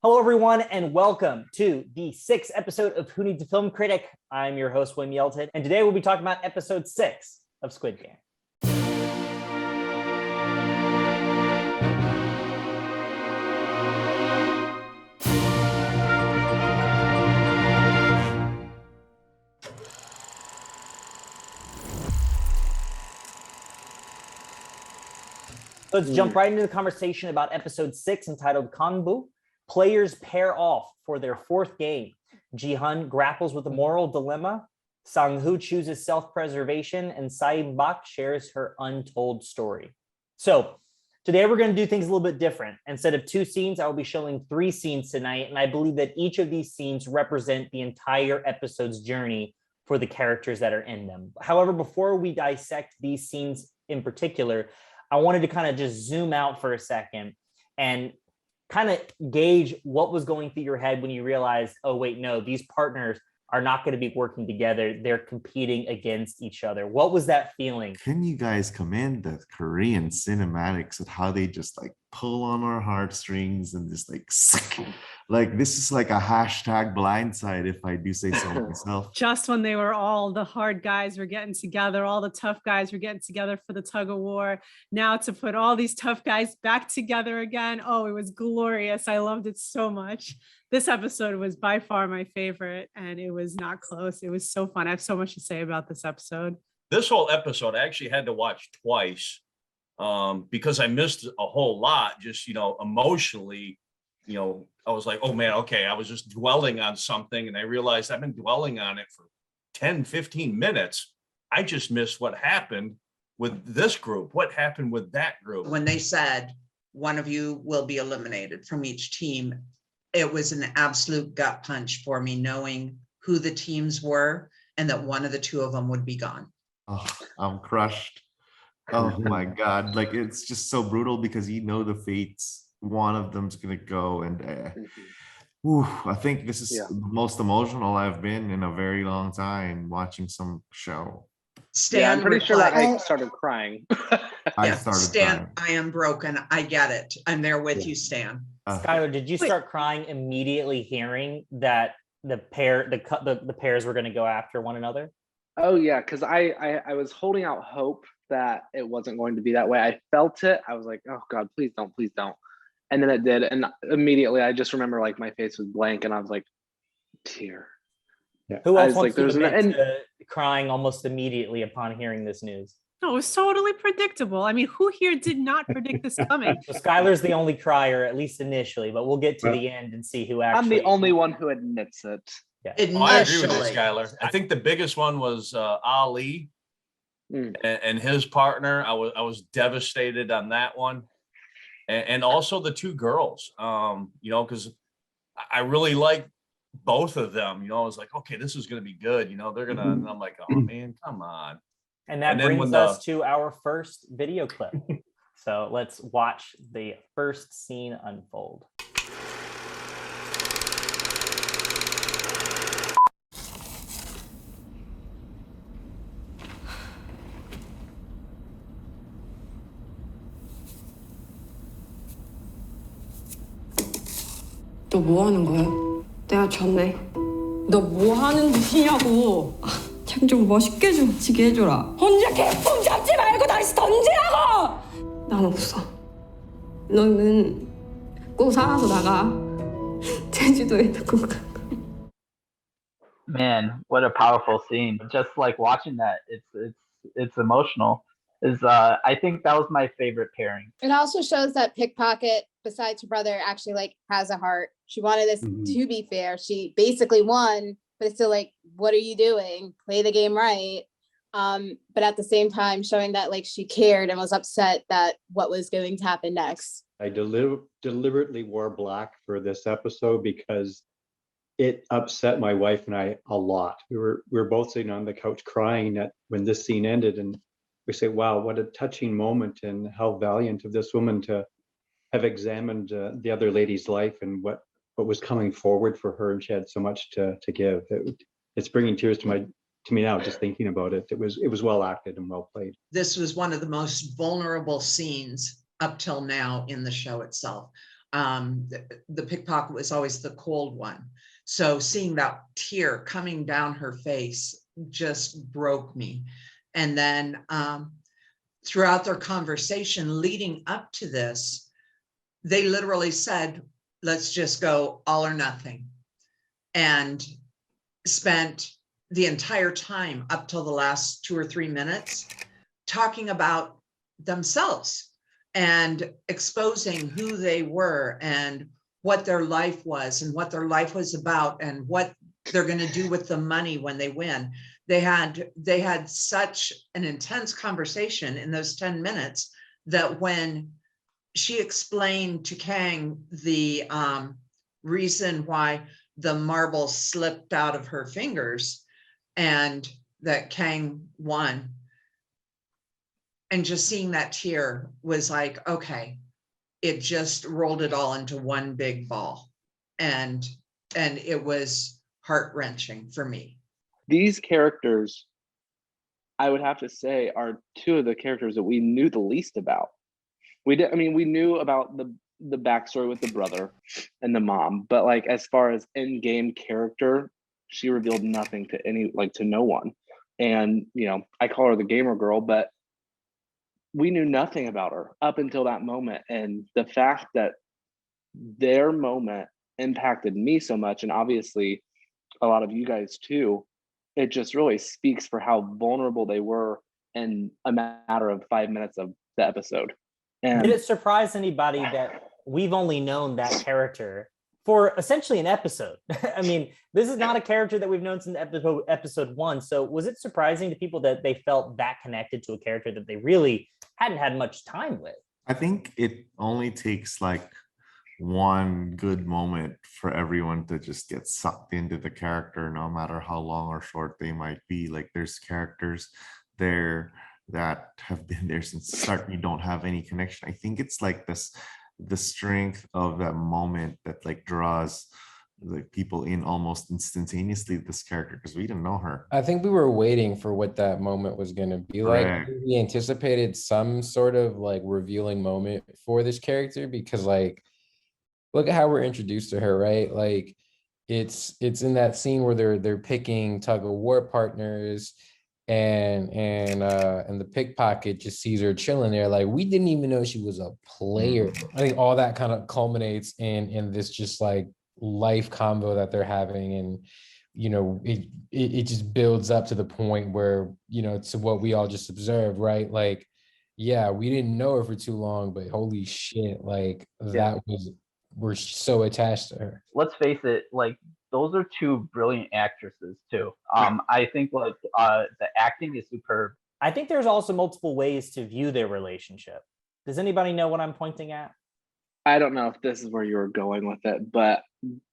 Hello, everyone, and welcome to the 6th episode of Who Needs a Film Critic. I'm your host, William Yelton, and today we'll be talking about episode 6 of Squid Game. Let's jump right into the conversation about episode 6 entitled Gganbu. Players pair off for their 4th game. Gi-Hun grapples with a moral dilemma. Sang-woo chooses self-preservation, and Sae-byeok shares her untold story. So today we're going to do things a little bit different. Instead of 2 scenes, I will be showing 3 scenes tonight, and I believe that each of these scenes represent the entire episode's journey for the characters that are in them. However, before we dissect these scenes in particular, I wanted to kind of just zoom out for a second and kind of gauge what was going through your head when you realized, oh, wait, no, these partners are not going to be working together. They're competing against each other. What was that feeling? Can you guys commend the Korean cinematics of how they just like pull on our heartstrings and just like this is like a hashtag blindside, if I do say so myself. Just when they were all the hard guys were getting together, all the tough guys were getting together for the tug of war. Now to put all these tough guys back together again. Oh, it was glorious. I loved it so much. This episode was by far my favorite, and it was not close. It was so fun. I have so much to say about this episode. This whole episode I actually had to watch twice because I missed a whole lot. Just, emotionally, I was like, oh man, okay. I was just dwelling on something, and I realized I've been dwelling on it for 10, 15 minutes. I just missed what happened with this group. What happened with that group? When they said one of you will be eliminated from each team, it was an absolute gut punch for me, knowing who the teams were and that one of the 2 of them would be gone. Oh, I'm crushed. Oh my God. Like, it's just so brutal because the fates. One of them's gonna go, and I think this is the most emotional I've been in a very long time watching some show. Stan, I'm pretty sure that I started crying. I started Stan, crying. I am broken. I get it. I'm there with you, Stan. Skylar, did you start crying immediately hearing that the pairs were going to go after one another? Oh yeah, because I was holding out hope that it wasn't going to be that way. I felt it. I was like, oh God, please don't. And then it did, and immediately I just remember like my face was blank, and I was like, tear. Yeah. Who else wants to admit to crying almost immediately upon hearing this news? No, it was totally predictable. I mean, who here did not predict this coming? So Skylar's the only crier, at least initially, but we'll get to the end and see who actually. I'm the only one who admits it. Yeah. I agree with you, Skylar. I think the biggest one was Ali and his partner. I was devastated on that one. And also the 2 girls, because I really like both of them. I was like, okay, this is going to be good. They're going to, and I'm like, oh man, come on. And that brings us to our first video clip. So let's watch the first scene unfold. 너 뭐 하는 거야? 내가 졌네. 너 뭐 하는 짓이냐고. 참 좀 멋있게 좀 지게 해줘라. 혼자 개꿈 잡지 말고 다시 던지라고. 난 없어. 너는 꼭 살아서 나가. 제주도에도 꼭 가. Man, what a powerful scene. Just like watching that, it's emotional. I think that was my favorite pairing. It also shows that Pickpocket, besides her brother, actually has a heart. She wanted this to be fair. She basically won, but it's still like, what are you doing? Play the game right. But at the same time, showing that she cared and was upset that what was going to happen next. I deliberately wore black for this episode because it upset my wife and I a lot. We were both sitting on the couch crying when this scene ended, and we say, wow, what a touching moment, and how valiant of this woman to have examined the other lady's life and what was coming forward for her, and she had so much to give. It's bringing tears to me now just thinking about it. It was well acted and well played. This was one of the most vulnerable scenes up till now in the show itself. the pickpocket was always the cold one. So seeing that tear coming down her face just broke me. And then throughout their conversation leading up to this, they literally said, let's just go all or nothing. And spent the entire time up till the last 2 or 3 minutes talking about themselves and exposing who they were and what their life was and what their life was about and what they're going to do with the money when they win. They had such an intense conversation in those 10 minutes that when she explained to Kang the reason why the marble slipped out of her fingers and that Kang won, and just seeing that tear was like, okay, it just rolled it all into one big ball. And it was heart-wrenching for me. These characters, I would have to say, are two of the characters that we knew the least about. We knew about the backstory with the brother and the mom, but like as far as in-game character, she revealed nothing to no one. And I call her the gamer girl, but we knew nothing about her up until that moment. And the fact that their moment impacted me so much, and obviously a lot of you guys too, it just really speaks for how vulnerable they were in a matter of 5 minutes of the episode. And did it surprise anybody that we've only known that character for essentially an episode? I mean, this is not a character that we've known since episode 1. So was it surprising to people that they felt that connected to a character that they really hadn't had much time with? I think it only takes like one good moment for everyone to just get sucked into the character, no matter how long or short they might be. Like there's characters there that have been there since the start. You don't have any connection. I think it's like the strength of that moment that like draws the people in almost instantaneously, this character, because we didn't know her. I think we were waiting for what that moment was going to be like. We anticipated some sort of like revealing moment for this character, because like, look at how we're introduced to her, right? Like it's in that scene where they're picking tug of war partners, and the pickpocket just sees her chilling there. Like, we didn't even know she was a player. I think all that kind of culminates in this just like life combo that they're having, and it just builds up to the point where to what we all just observed, right? Like, yeah, we didn't know her for too long, but holy shit, like we're so attached to her. Let's face it, like those are two brilliant actresses too. I think like the acting is superb. I think there's also multiple ways to view their relationship. Does anybody know what I'm pointing at? I don't know if this is where you were going with it, but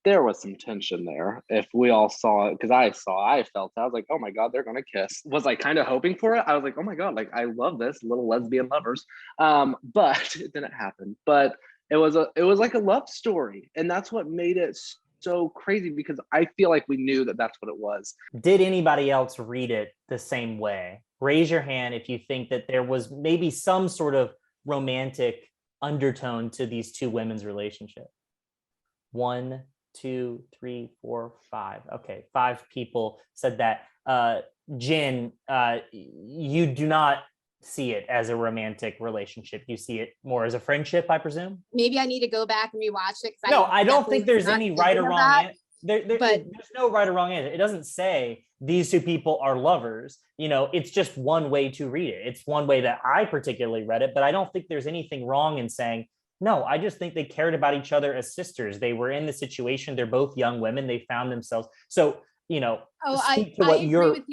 there was some tension there. If we all saw it, because I felt it. I was like, oh my God, they're gonna kiss. Was I kind of hoping for it? I was like, oh my God, like I love this, little lesbian lovers. But it didn't happen. But it was like a love story, and that's what made it so crazy, because I feel like we knew that that's what it was. Did anybody else read it the same way? Raise your hand if you think that there was maybe some sort of romantic undertone to these two women's relationship. 1, 2, 3, 4, 5. Okay, 5 people said that. Jin, you do not see it as a romantic relationship. You see it more as a friendship, I presume? Maybe I need to go back and rewatch it. No, I don't think there's any right or wrong answer. There's no right or wrong answer. It doesn't say these two people are lovers. It's just one way to read it. It's one way that I particularly read it, but I don't think there's anything wrong in saying, no, I just think they cared about each other as sisters. They were in the situation. They're both young women. They found themselves. So, I agree with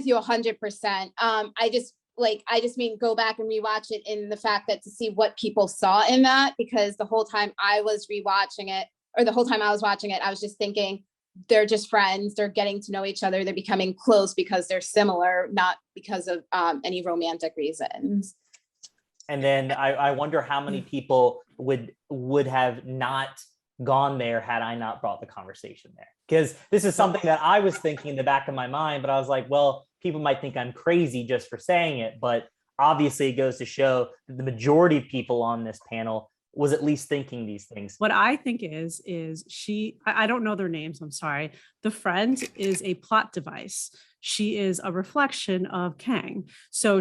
you 100%. I just mean go back and rewatch it in the fact that to see what people saw in that, because the whole time I was watching it, I was just thinking they're just friends. They're getting to know each other. They're becoming close because they're similar, not because of any romantic reasons. And then I wonder how many people would have not gone there had I not brought the conversation there. Because this is something that I was thinking in the back of my mind, but I was like, well, people might think I'm crazy just for saying it. But obviously it goes to show that the majority of people on this panel was at least thinking these things. What I think is I don't know their names, I'm sorry. The friend is a plot device. She is a reflection of Kang. So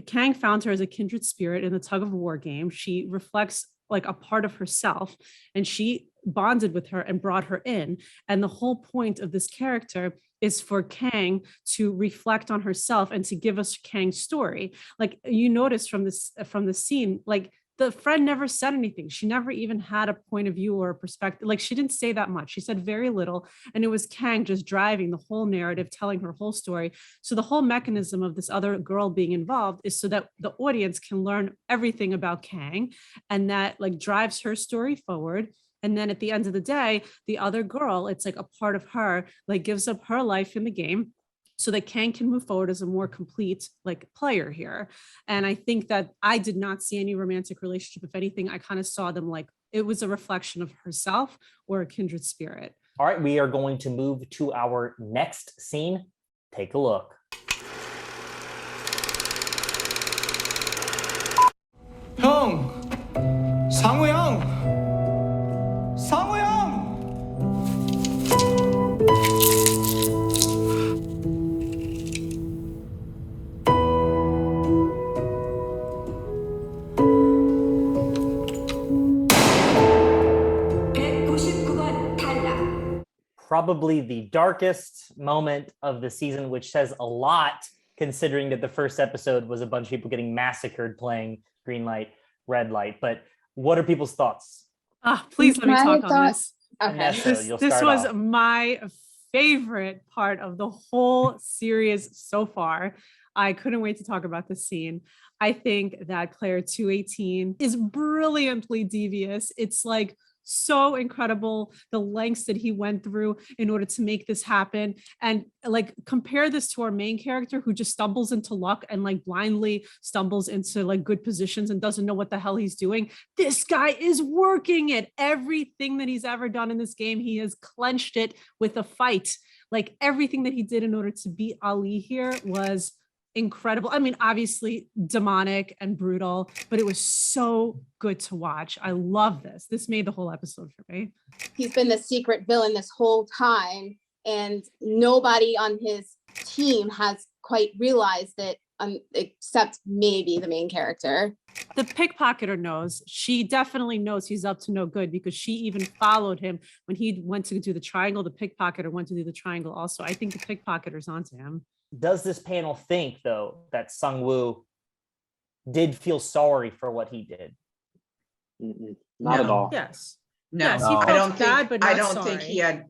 Kang found her as a kindred spirit in the tug of war game. She reflects like a part of herself, and she bonded with her and brought her in. And the whole point of this character is for Kang to reflect on herself and to give us Kang's story. Like you notice from the scene, like the friend never said anything. She never even had a point of view or a perspective. Like she didn't say that much. She said very little. And it was Kang just driving the whole narrative, telling her whole story. So the whole mechanism of this other girl being involved is so that the audience can learn everything about Kang, and that like drives her story forward. And then at the end of the day, the other girl, it's like a part of her, like gives up her life in the game so that Kang can move forward as a more complete like player here. And I think that I did not see any romantic relationship. If anything, I kind of saw them like it was a reflection of herself or a kindred spirit. All right, we are going to move to our next scene. Take a look. 형! 상우 형! 상우 형! Probably the darkest moment of the season, which says a lot considering that the first episode was a bunch of people getting massacred playing green light, red light. But what are people's thoughts? Please let me talk on this. Okay. Vanessa, This was my favorite part of the whole series so far. I couldn't wait to talk about this scene. I think that player 218 is brilliantly devious. It's like so incredible the lengths that he went through in order to make this happen. And like compare this to our main character who just stumbles into luck and like blindly stumbles into like good positions and doesn't know what the hell he's doing. This guy is working it. Everything that he's ever done in this game, he has clenched it with a fight. Like everything that he did in order to beat Ali here was incredible. I mean, obviously demonic and brutal, but it was so good to watch. I love this. This made the whole episode for me. He's been the secret villain this whole time, and nobody on his team has quite realized it, except maybe the main character. The pickpocketer knows. She definitely knows he's up to no good because she even followed him when he went to do the triangle. The pickpocketer went to do the triangle also. I think the pickpocketer's onto him. Does this panel think, though, that Sung-woo did feel sorry for what he did? Not at all. Yes. No, Yes, he felt I don't bad, think, but I not don't think sorry. he had,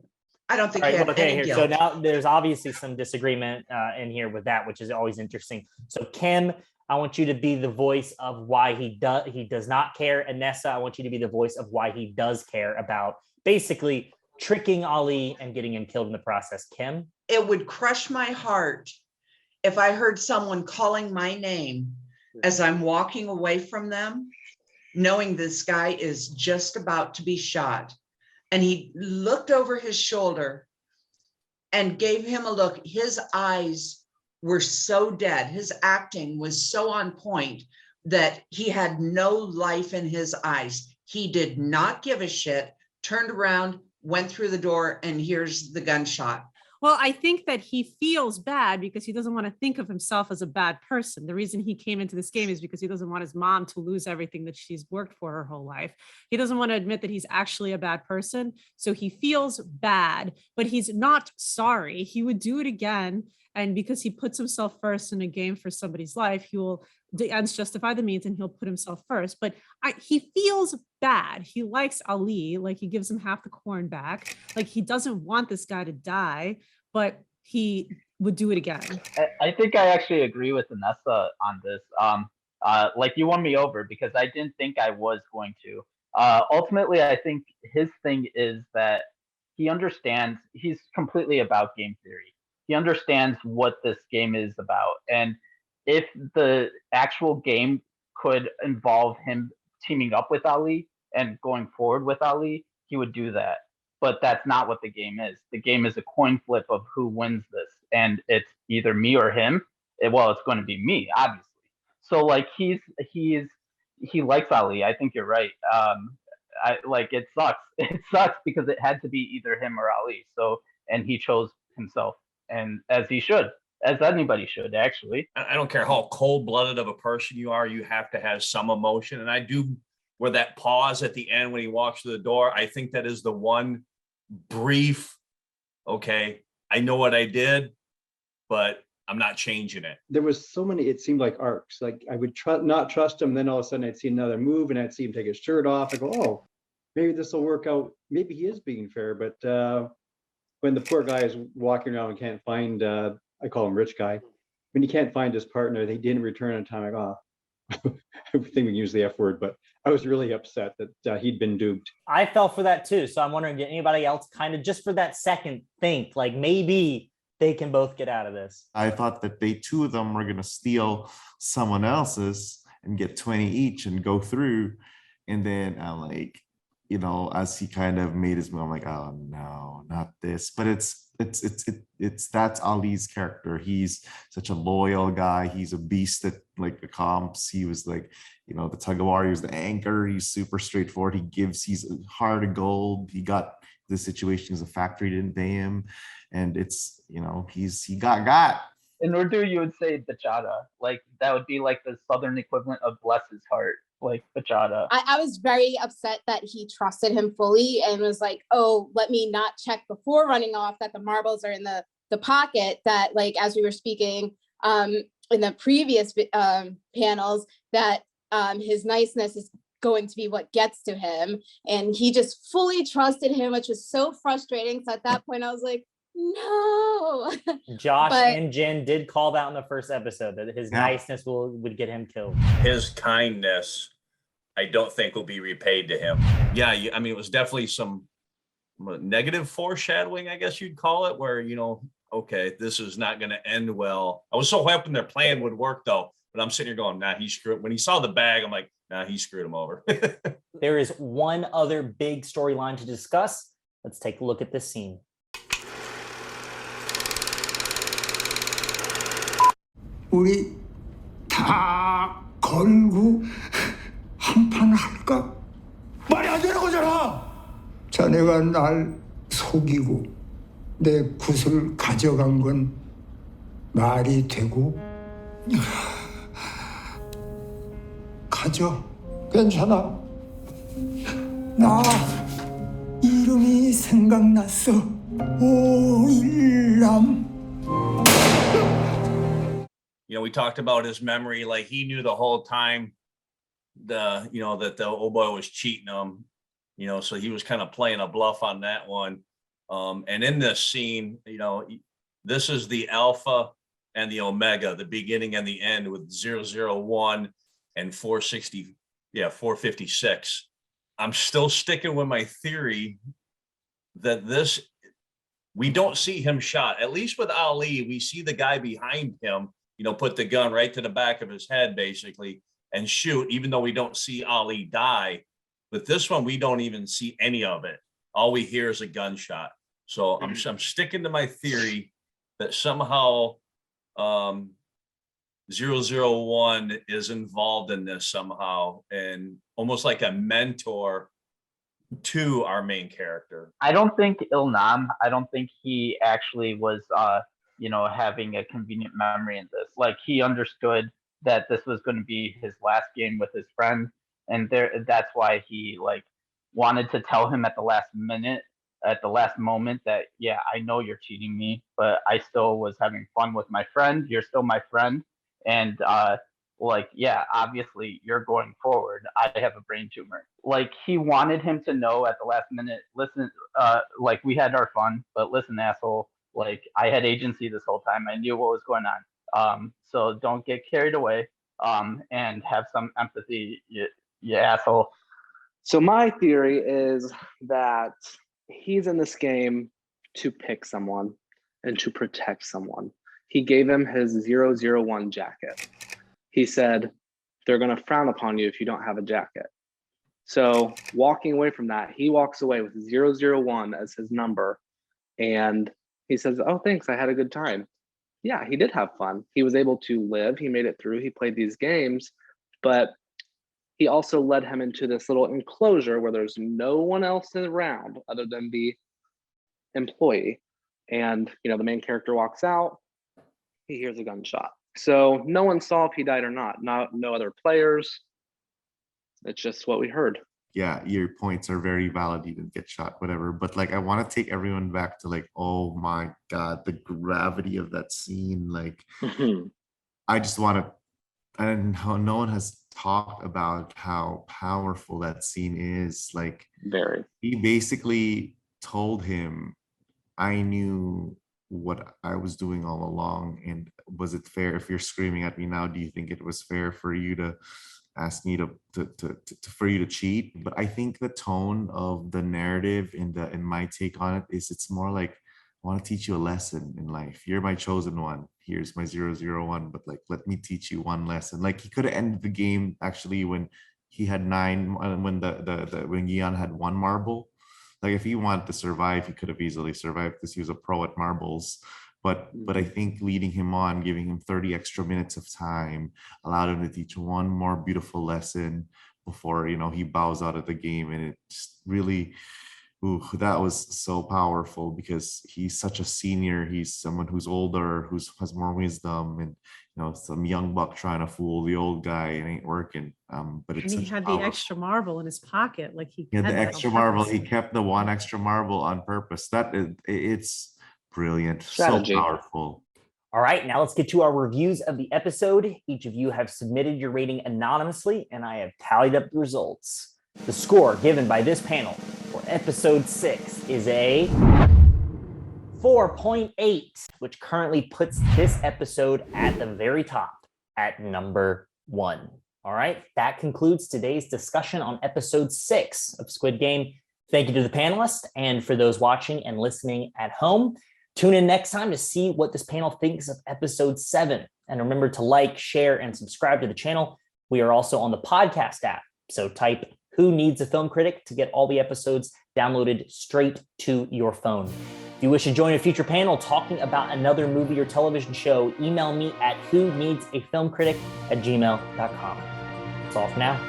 I don't think All he right, had okay, any here. guilt. So now there's obviously some disagreement in here with that, which is always interesting. So Kim, I want you to be the voice of why he does not care. And Nessa, I want you to be the voice of why he does care about basically tricking Ali and getting him killed in the process. Kim? It would crush my heart if I heard someone calling my name as I'm walking away from them, knowing this guy is just about to be shot. And he looked over his shoulder and gave him a look. His eyes were so dead. His acting was so on point that he had no life in his eyes. He did not give a shit, turned around, went through the door, and here's the gunshot. Well, I think that he feels bad because he doesn't want to think of himself as a bad person. The reason he came into this game is because he doesn't want his mom to lose everything that she's worked for her whole life. He doesn't want to admit that he's actually a bad person. So he feels bad, but he's not sorry. He would do it again. And because he puts himself first in a game for somebody's life, the ends justify the means, and he'll put himself first. But he feels bad. He likes Ali, like he gives him half the corn back. Like he doesn't want this guy to die, but he would do it again. I think I actually agree with Vanessa on this. Like you won me over because I didn't think I was going to. Ultimately, I think his thing is that he understands, he's completely about game theory. He understands what this game is about. And if the actual game could involve him teaming up with Ali and going forward with Ali, he would do that. But that's not what the game is. The game is a coin flip of who wins this. And it's either me or him. Well, it's going to be me, obviously. So like he's he likes Ali. I think you're right. I like it sucks. It sucks because it had to be either him or Ali. So, and he chose himself, and as he should, as anybody should actually. I don't care how cold-blooded of a person you are, you have to have some emotion. And I do, where that pause at the end when he walks through the door, I think that is the one brief, okay, I know what I did, but I'm not changing it. There was so many, it seemed like arcs. Like I would not trust him. Then all of a sudden I'd see another move and I'd see him take his shirt off. I go, oh, maybe this will work out. Maybe he is being fair. But when the poor guy is walking around and can't find, I call him rich guy, when he can't find his partner, they didn't return on time. I go, oh, I think we can use the F word, but I was really upset that he'd been duped. I fell for that too. So I'm wondering, did anybody else kind of just for that second think like maybe they can both get out of this? I thought that two of them were gonna steal someone else's and get 20 each and go through. And then I'm like, you know, as he kind of made his move, I'm like, oh no, not this. But that's Ali's character. He's such a loyal guy. He's a beast at like the comps. He was like, you know, the tug of war, he was the anchor. He's super straightforward. He's a heart of gold. He got the situation as a factory didn't pay him. And it's, you know, he got. In Urdu, you would say bachata. Like that would be like the southern equivalent of bless his heart, like bachata. I was very upset that he trusted him fully and was like, oh, let me not check before running off that the marbles are in the pocket, that like, as we were speaking in the previous panels, that his niceness is going to be what gets to him. And he just fully trusted him, which was so frustrating. So at that point, I was like, no. Josh and Jen did call that in the first episode that his niceness would get him killed. His kindness, I don't think will be repaid to him. Yeah, I mean, it was definitely some negative foreshadowing, I guess you'd call it, where, you know, okay, this is not going to end well. I was so hoping their plan would work though, but I'm sitting here going, nah, he screwed. When he saw the bag, I'm like, nah, he screwed him over. There is one other big storyline to discuss. Let's take a look at this scene. 우리 다 걸고 한판 할까? 말이 안 되는 거잖아. 자네가 날 속이고 내 굿을 가져간 건 말이 되고 가져. 괜찮아. 나 이름이 생각났어. 오일남. You know, we talked about his memory, like he knew the whole time that the old boy was cheating him, you know, so he was kind of playing a bluff on that one. And in this scene, you know, this is the alpha and the omega, the beginning and the end with 001 and 456. I'm still sticking with my theory that we don't see him shot. At least with Ali, we see the guy behind him, you know, put the gun right to the back of his head, basically, and shoot, even though we don't see Ali die. But this one, we don't even see any of it. All we hear is a gunshot. So I'm sticking to my theory that somehow 001 is involved in this somehow, and almost like a mentor to our main character. I don't think Ilnam, I don't think he actually was you know, having a convenient memory in this. Like he understood that this was going to be his last game with his friend, and that's why he like wanted to tell him at the last minute, at the last moment, that yeah, I know you're cheating me, but I still was having fun with my friend. You're still my friend, and like yeah, obviously you're going forward. I have a brain tumor. Like he wanted him to know at the last minute, listen, like we had our fun, but listen, asshole, like I had agency this whole time. I knew what was going on. So don't get carried away, and have some empathy, you asshole. So my theory is that he's in this game to pick someone and to protect someone. He gave him his 001 jacket. He said, they're going to frown upon you if you don't have a jacket. So walking away from that, he walks away with 001 as his number. And he says, oh, thanks, I had a good time. Yeah, he did have fun. He was able to live. He made it through. He played these games, but he also led him into this little enclosure where there's no one else around other than the employee. And, you know, the main character walks out, he hears a gunshot. So no one saw if he died or not. No other players. It's just what we heard. Yeah, your points are very valid. He didn't get shot, whatever. But like, I want to take everyone back to like, oh my God, the gravity of that scene. Like, I just want to, and how no one has talked about how powerful that scene is. Like, very. He basically told him, I knew what I was doing all along. And was it fair? If you're screaming at me now, do you think it was fair for you to ask me for you to cheat? But I think the tone of the narrative in my take on it is, it's more like, I want to teach you a lesson in life. You're my chosen one. Here's my 001, but like, let me teach you one lesson. Like, he could have ended the game actually when he had 9, when when Gi-Hun had 1 marble. Like, if he wanted to survive, he could have easily survived because he was a pro at marbles. But I think leading him on, giving him 30 extra minutes of time, allowed him to teach one more beautiful lesson before, you know, he bows out of the game. And it just really, that was so powerful, because he's such a senior. He's someone who's older, who has more wisdom, and, you know, some young buck trying to fool the old guy. It ain't working. But it's, and he had the extra marble in his pocket. Like, he had had the that on extra marble. purpose. He kept the 1 extra marble on purpose. It's brilliant. Strategy. So powerful. All right, now let's get to our reviews of the episode. Each of you have submitted your rating anonymously, and I have tallied up the results. The score given by this panel for episode 6 is a 4.8, which currently puts this episode at the very top at number 1. All right, that concludes today's discussion on episode 6 of Squid Game. Thank you to the panelists, and for those watching and listening at home. Tune in next time to see what this panel thinks of episode 7. And remember to like, share, and subscribe to the channel. We are also on the podcast app. So type "Who Needs a Film Critic" to get all the episodes downloaded straight to your phone. If you wish to join a future panel talking about another movie or television show, email me at whoneedsafilmcritic@gmail.com. That's all for now.